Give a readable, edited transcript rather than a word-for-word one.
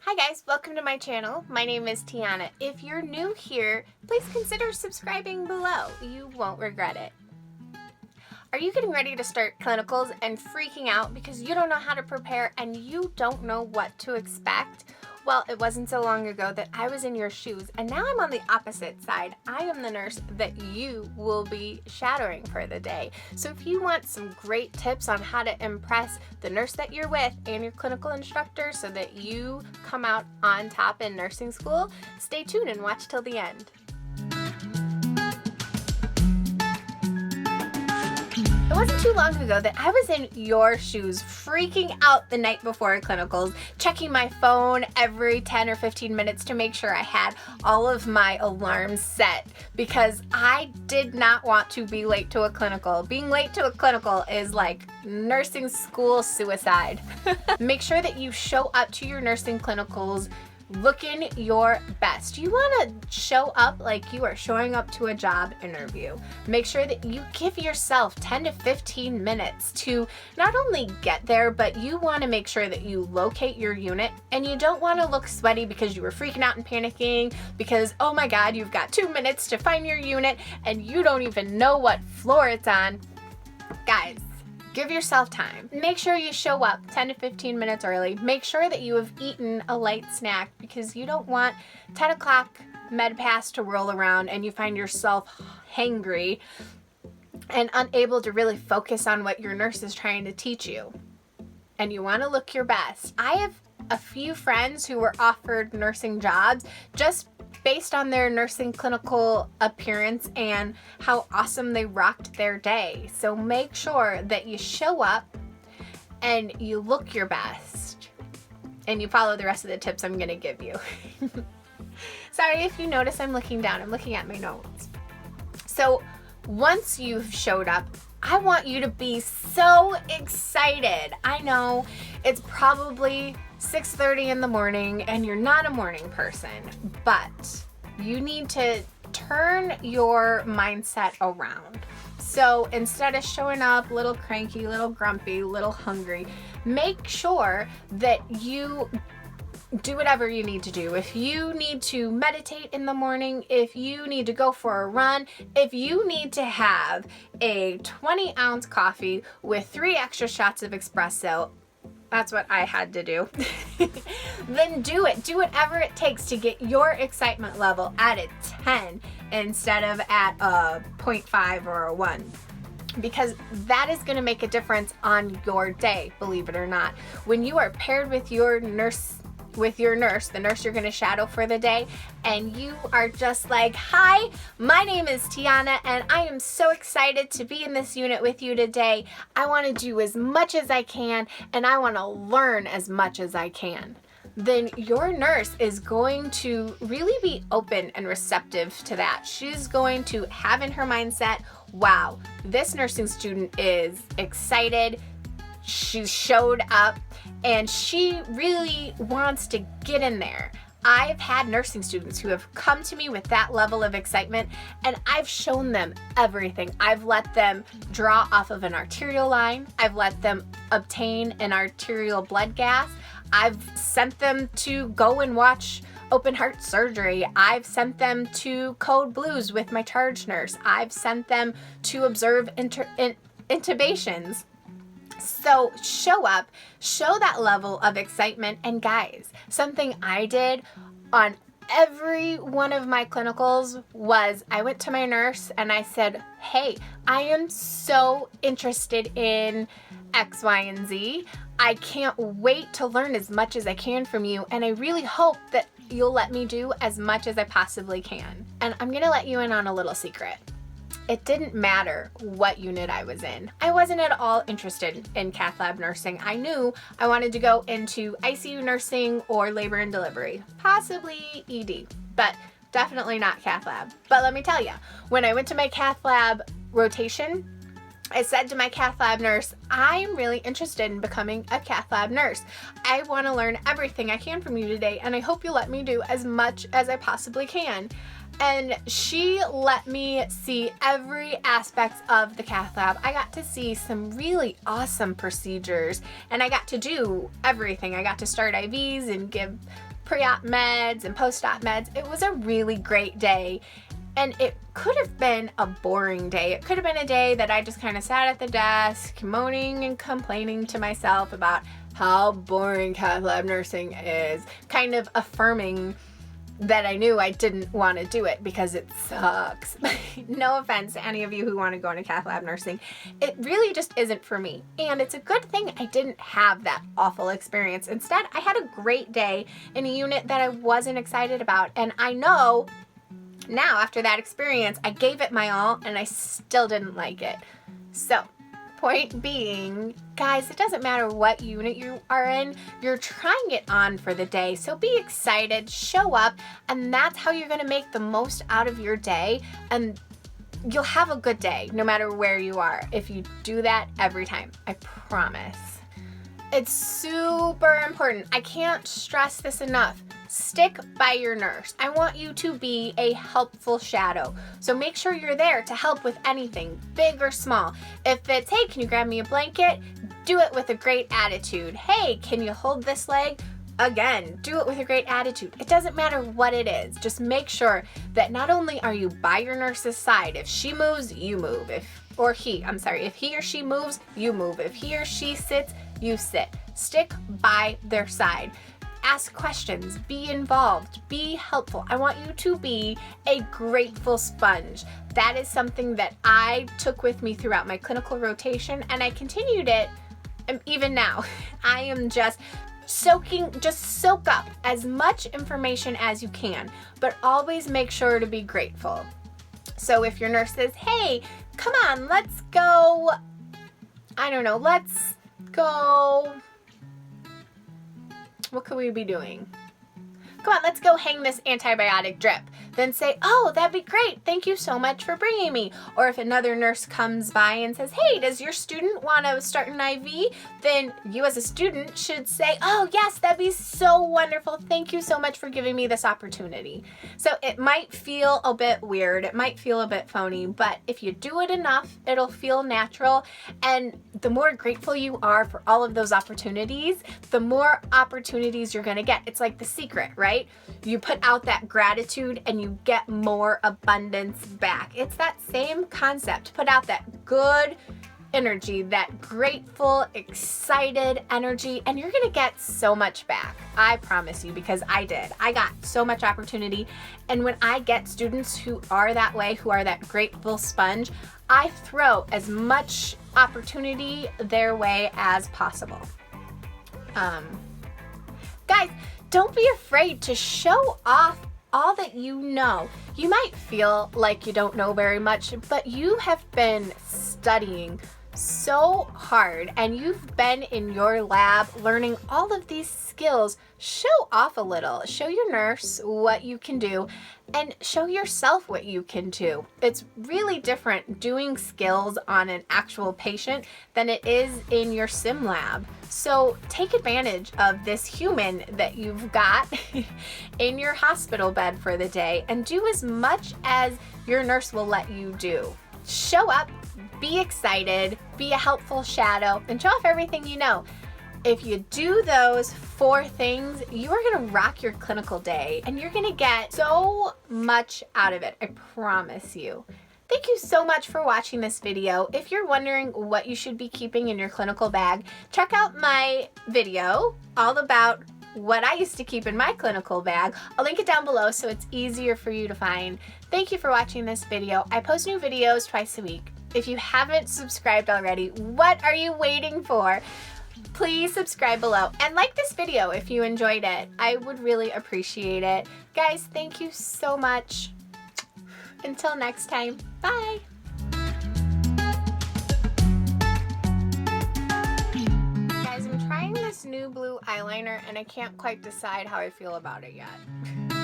Hi guys, welcome to my channel. My name is Teanna. If you're new here, please consider subscribing below. You won't regret it. Are you getting ready to start clinicals and freaking out because you don't know how to prepare and you don't know what to expect? Well, it wasn't so long ago that I was in your shoes, and now I'm on the opposite side. I am the nurse that you will be shadowing for the day. So if you want some great tips on how to impress the nurse that you're with and your clinical instructor so that you come out on top in nursing school, stay tuned and watch till the end. It wasn't too long ago that I was in your shoes, freaking out the night before clinicals, checking my phone every 10 or 15 minutes to make sure I had all of my alarms set because I did not want to be late to a clinical. Being late to a clinical is like nursing school suicide. Make sure that you show up to your nursing clinicals looking your best. You want to show up like you are showing up to a job interview. Make sure that you give yourself 10 to 15 minutes to not only get there, but you want to make sure that you locate your unit, and you don't want to look sweaty because you were freaking out and panicking because, oh my God, you've got 2 minutes to find your unit and you don't even know what floor it's on. Guys, give yourself time. Make sure you show up 10 to 15 minutes early. Make sure that you have eaten a light snack because you don't want 10 o'clock med pass to roll around and you find yourself hangry and unable to really focus on what your nurse is trying to teach you. And you want to look your best. I have a few friends who were offered nursing jobs just based on their nursing clinical appearance and how awesome they rocked their day. So make sure that you show up and you look your best and you follow the rest of the tips I'm going to give you. Sorry if you notice I'm looking down. I'm looking at my notes. So once you've showed up, I want you to be so excited. I know it's probably 6:30 in the morning and you're not a morning person, but you need to turn your mindset around. So instead of showing up a little cranky, little grumpy, little hungry, make sure that you do whatever you need to do. If you need to meditate in the morning, if you need to go for a run, if you need to have a 20-ounce coffee with 3 extra shots of espresso, that's what I had to do. Then do it. Do whatever it takes to get your excitement level at a 10 instead of at a 0.5 or a 1. Because that is going to make a difference on your day, believe it or not. When you are paired with your nurse, the nurse you're going to shadow for the day, and you are just like, hi, my name is Teanna, and I am so excited to be in this unit with you today. I want to do as much as I can, and I want to learn as much as I can. Then your nurse is going to really be open and receptive to that. She's going to have in her mindset, wow, this nursing student is excited. She showed up and she really wants to get in there. I've had nursing students who have come to me with that level of excitement, and I've shown them everything. I've let them draw off of an arterial line. I've let them obtain an arterial blood gas. I've sent them to go and watch open heart surgery. I've sent them to code blues with my charge nurse. I've sent them to observe intubations. So show up, show that level of excitement. And guys, something I did on every one of my clinicals was I went to my nurse and I said, hey, I am so interested in X, Y, and Z. I can't wait to learn as much as I can from you, and I really hope that you'll let me do as much as I possibly can. And I'm gonna let you in on a little secret. It didn't matter what unit I was in. I wasn't at all interested in cath lab nursing. I knew I wanted to go into ICU nursing or labor and delivery, possibly ED, but definitely not cath lab. But let me tell you, when I went to my cath lab rotation, I said to my cath lab nurse, I'm really interested in becoming a cath lab nurse. I want to learn everything I can from you today, and I hope you'll let me do as much as I possibly can. And she let me see every aspect of the cath lab. I got to see some really awesome procedures, and I got to do everything. I got to start IVs and give pre-op meds and post-op meds. It was a really great day. And it could have been a boring day. It could have been a day that I just kind of sat at the desk, moaning and complaining to myself about how boring cath lab nursing is, kind of affirming that I knew I didn't want to do it because it sucks. No offense to any of you who want to go into cath lab nursing. It really just isn't for me. And it's a good thing I didn't have that awful experience. Instead, I had a great day in a unit that I wasn't excited about. And I know now, after that experience, I gave it my all and I still didn't like it. So, point being, guys, it doesn't matter what unit you are in, you're trying it on for the day. So be excited, show up, and that's how you're gonna make the most out of your day, and you'll have a good day no matter where you are if you do that every time. I promise. It's super important. I can't stress this enough. Stick by your nurse. I want you to be a helpful shadow. So make sure you're there to help with anything, big or small. If it's, hey, can you grab me a blanket? Do it with a great attitude. Hey, can you hold this leg? Again, do it with a great attitude. It doesn't matter what it is. Just make sure that not only are you by your nurse's side, if she moves, you move. If he or she moves, you move. If he or she sits, you sit. Stick by their side. Ask questions, be involved, be helpful. I want you to be a grateful sponge. That is something that I took with me throughout my clinical rotation, and I continued it even now. I am just soak up as much information as you can, but always make sure to be grateful. So if your nurse says, hey, come on, let's go, what could we be doing? Come on, let's go hang this antibiotic drip. Then say, oh, that'd be great. Thank you so much for bringing me. Or if another nurse comes by and says, hey, does your student want to start an IV? Then you as a student should say, oh, yes, that'd be so wonderful. Thank you so much for giving me this opportunity. So it might feel a bit weird. It might feel a bit phony, but if you do it enough, it'll feel natural. And the more grateful you are for all of those opportunities, the more opportunities you're going to get. It's like The Secret, right? You put out that gratitude and you get more abundance back. It's that same concept. Put out that good energy, that grateful, excited energy, and you're gonna get so much back. I promise you, because I did. I got so much opportunity, and when I get students who are that way, who are that grateful sponge, I throw as much opportunity their way as possible. Guys, don't be afraid to show off all that you know. You might feel like you don't know very much, but you have been studying so hard and you've been in your lab learning all of these skills. Show off a little. Show your nurse what you can do and show yourself what you can do. It's really different doing skills on an actual patient than it is in your sim lab. So take advantage of this human that you've got in your hospital bed for the day and do as much as your nurse will let you do. Show up, be excited, be a helpful shadow, and show off everything you know. If you do those 4 things, you are going to rock your clinical day and you're going to get so much out of it. I promise you. Thank you so much for watching this video. If you're wondering what you should be keeping in your clinical bag, check out my video all about what I used to keep in my clinical bag. I'll link it down below so it's easier for you to find. Thank you for watching this video. I post new videos twice a week. If you haven't subscribed already, what are you waiting for? Please subscribe below and like this video if you enjoyed it. I would really appreciate it. Guys, thank you so much. Until next time, bye. Guys, I'm trying this new blue eyeliner and I can't quite decide how I feel about it yet.